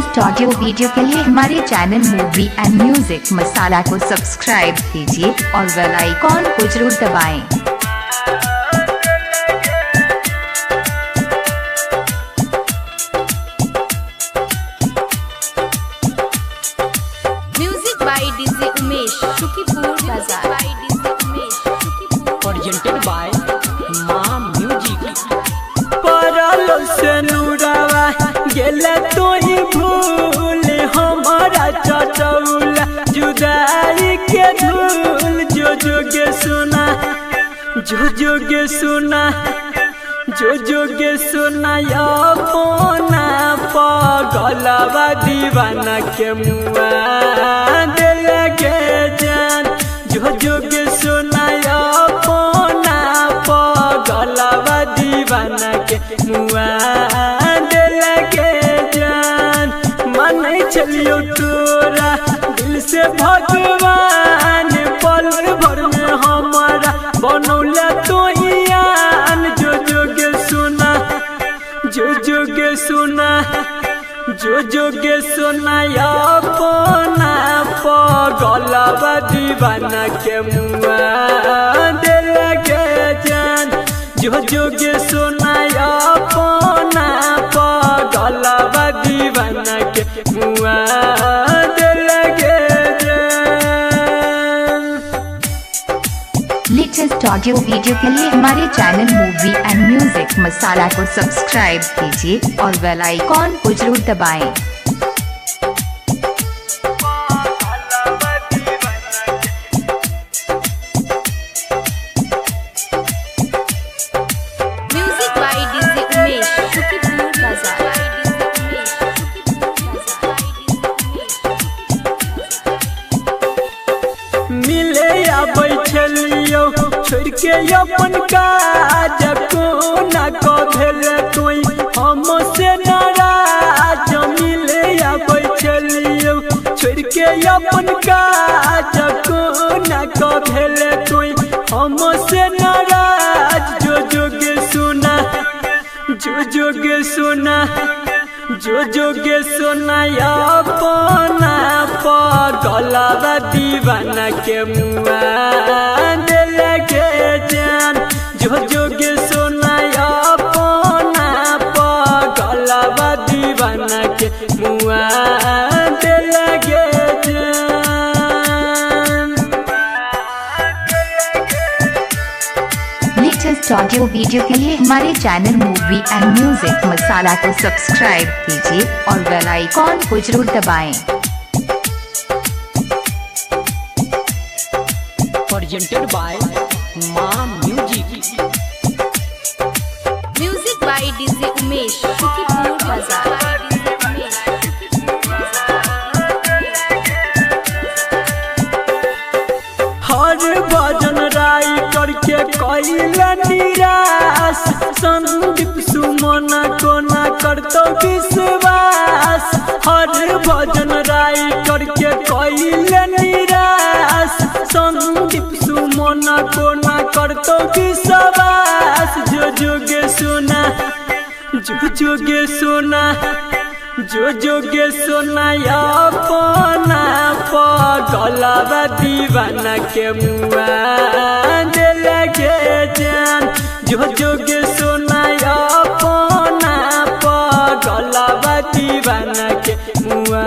Latest audio video के लिए हमारे channel movie and music masala को सब्सक्राइब कीजिए और बेल आइकॉन को जरूर दबाएं। Music by DJ Umesh Shukipur Bazar. presented by Maa music. परलो से नूरावा गेले तो ही भूल हमारा चचौला जुदाई के धूल जो जोगे सुना जो जोगे सुना जो जोगे सुना या पोना पगलवा दीवाना के मुआ दिल के जान जो जोगे सुना या पोना पगलवा दीवाना के मुआ दिल के जान मन चलियो तोरा दिल से भगवान पल भर में हमारा बनौला तो यान जो जोगे सुना जो जोगे सुना जो जोगे सुना या पोना पगलवा दीवाना के मुआ दिल के जान जो जोगे सुना या पोना पगलवा दीवाना के मुआ दिल के जान। लेटेस्ट ऑडियो वीडियो के लिए हमारे channel movie and music masala को सब्सक्राइब कीजिए और बेल आइकॉन को जरूर दबाएं। Music by DJ Umesh Shukipur Bazar. मिले आबै छलियो छोड़ के अपन काज को ना को भेल कोई हमसे नाराज मिले आबै छलियो छोड़ के अपन काज को ना को भेल कोई हमसे नाराज जो जोगे सुना जो जोगे सुना जो जोगे सुना या पोना पगलवा दीवाना के मुआ दिल के जान जो जोगे सुना या पोना पगलवा दीवाना के मुआ दिल के जान। लेटेस्ट ऑडियो वीडियो के लिए हमारे channel movie and music masala को सब्सक्राइब कीजिए और बेल आइकॉन को जरूर दबाएं। presented by Maa music. Music by DJ Umesh Shukipur Bazar. हर भजन राई करके कैला निराश संदीप सुमन को ना करतो विश्वास हर भजन राई करके कैला निराश संदीप सुमन को ना करतो विश्वास जो जोगे सुना जो जोगे सुना जो जोगे सुना या पोना पगलवा दीवाना के मुआ दिल के जान जो जोगे सुना या पोना पगलवा दीवाना के मुआ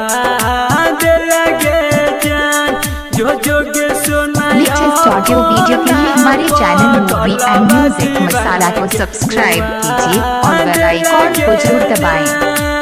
दिल के जान जो जोगे सुना या लेटेस्ट ऑडियो वीडियो के लिए हमारे channel movie and music masala को सब्सक्राइब कीजिए और बेल आइकॉन को जरूर दबाएं।